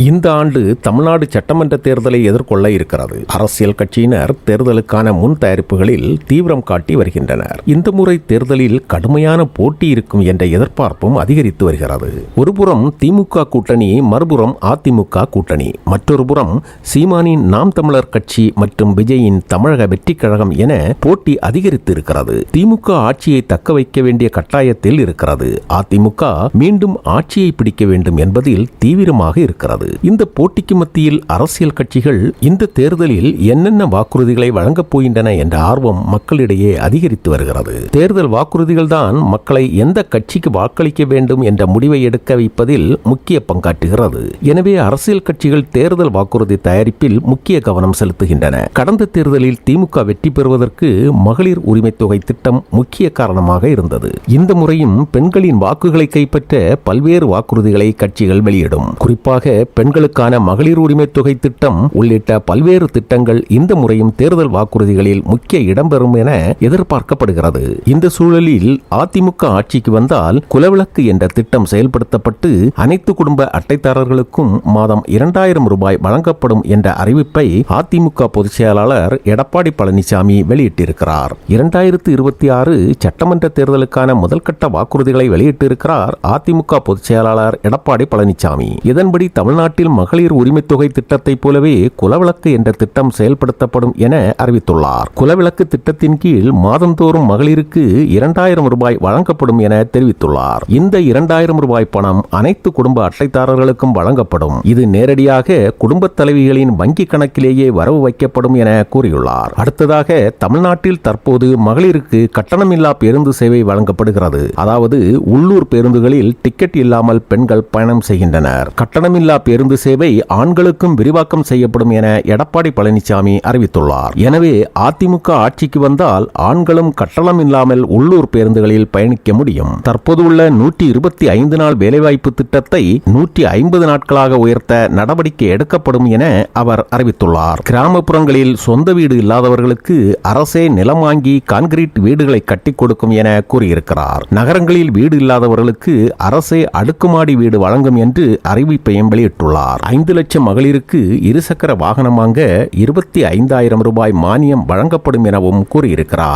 இந்த ஆண்டு தமிழ்நாடு சட்டமன்ற தேர்தலை எதிர்கொள்ள இருக்கிறது. அரசியல் கட்சியினர் தேர்தலுக்கான முன் தயாரிப்புகளில் தீவிரம் காட்டி வருகின்றனர். இந்த முறை தேர்தலில் கடுமையான போட்டி இருக்கும் என்ற எதிர்பார்ப்பும் அதிகரித்து வருகிறது. ஒருபுறம் திமுக கூட்டணி, மறுபுறம் அதிமுக கூட்டணி, மற்றொரு புறம் சீமானின் நாம் தமிழர் கட்சி மற்றும் விஜயின் தமிழக வெற்றி கழகம் என போட்டி அதிகரித்து இருக்கிறது. திமுக ஆட்சியை தக்க வைக்க வேண்டிய கட்டாயத்தில் இருக்கிறது. அதிமுக மீண்டும் ஆட்சியை பிடிக்க வேண்டும் என்பதில் தீவிரமாக இருக்கிறது. இந்த போட்டிக்கு மத்தியில் அரசியல் கட்சிகள் இந்த தேர்தலில் என்னென்ன வாக்குறுதிகளை வழங்கப் போகின்றன என்ற ஆர்வம் மக்களிடையே அதிகரித்து வருகிறது. தேர்தல் வாக்குறுதிகள் தான் மக்களை எந்த கட்சிக்கு வாக்களிக்க வேண்டும் என்ற முடிவை எடுக்க வைப்பதில் முக்கிய பங்காற்றுகிறது. எனவே அரசியல் கட்சிகள் தேர்தல் வாக்குறுதி தயாரிப்பில் முக்கிய கவனம் செலுத்துகின்றன. கடந்த தேர்தலில் திமுக வெற்றி பெறுவதற்கு மகளிர் உரிமை தொகை திட்டம் முக்கிய காரணமாக இருந்தது. இந்த முறையும் பெண்களின் வாக்குகளை கைப்பற்ற பல்வேறு வாக்குறுதிகளை கட்சிகள் வெளியிடும். குறிப்பாக பெண்களுக்கான மகளிர் உரிமை தொகை திட்டம் உள்ளிட்ட பல்வேறு திட்டங்கள் இந்த முறையும் தேர்தல் வாக்குறுதிகளில் முக்கிய இடம்பெறும் என எதிர்பார்க்கப்படுகிறது. இந்த சூழலில் அதிமுக ஆட்சிக்கு வந்தால் குலவிளக்கு என்ற திட்டம் செயல்படுத்தப்பட்டு அனைத்து குடும்ப அட்டைதாரர்களுக்கும் மாதம் 2000 ரூபாய் வழங்கப்படும் என்ற அறிவிப்பை அதிமுக பொதுச் செயலாளர் எடப்பாடி பழனிசாமி வெளியிட்டிருக்கிறார். 2026 சட்டமன்ற தேர்தலுக்கான முதல்கட்ட வாக்குறுதிகளை வெளியிட்டிருக்கிறார் அதிமுக பொதுச் செயலாளர் எடப்பாடி பழனிசாமி. இதன்படி தமிழ்நாட்டில் மகளிர் உரிமை தொகை திட்டத்தை போலவே குலவிளக்கு என்ற திட்டம் செயல்படுத்தப்படும் என அறிவித்துள்ளார். குலவிளக்கு திட்டத்தின் கீழ் மாதந்தோறும் மகளிருக்கு 2000 ரூபாய் வழங்கப்படும் என தெரிவித்துள்ளார். இந்த 2000 ரூபாய் பணம் அனைத்து குடும்ப அட்டைதாரர்களுக்கும் வழங்கப்படும். இது நேரடியாக குடும்ப தலைவிகளின் வங்கி கணக்கிலேயே வரவு வைக்கப்படும் என கூறியுள்ளார். அடுத்ததாக தமிழ்நாட்டில் தற்போது மகளிருக்கு கட்டணமில்லா பேருந்து சேவை வழங்கப்படுகிறது. அதாவது உள்ளூர் பேருந்துகளில் டிக்கெட் இல்லாமல் பெண்கள் பயணம் செய்கின்றனர். கட்டணமில்லா பேருந்து சேவை ஆண்களுக்கும் விரிவாக்கம் செய்யப்படும் என எடப்பாடி பழனிசாமி அறிவித்துள்ளார். எனவே அதிமுக ஆட்சிக்கு வந்தால் ஆண்களும் கட்டணம் இல்லாமல் உள்ளூர் பேருந்துகளில் பயணிக்க முடியும். தற்போது உள்ள 125 நாள் வேலைவாய்ப்பு திட்டத்தை 150 நாட்களாக உயர்த்த நடவடிக்கை எடுக்கப்படும் என அவர் அறிவித்துள்ளார். கிராமப்புறங்களில் சொந்த வீடு இல்லாதவர்களுக்கு அரசே நிலம் வாங்கி கான்கிரீட் வீடுகளை கட்டிக் கொடுக்கும் என கூறியிருக்கிறார். நகரங்களில் வீடு இல்லாதவர்களுக்கு அரசே அடுக்குமாடி வீடு வழங்கும் என்று அறிவிப்பையும் வெளியிட்டுள்ளார். 5 லட்சம் மகளிருக்கு இருசக்கர வாகனம் வாங்க 25,000 ரூபாய் மானியம் வழங்கப்படும் எனவும் கூறியிருக்கிறார்.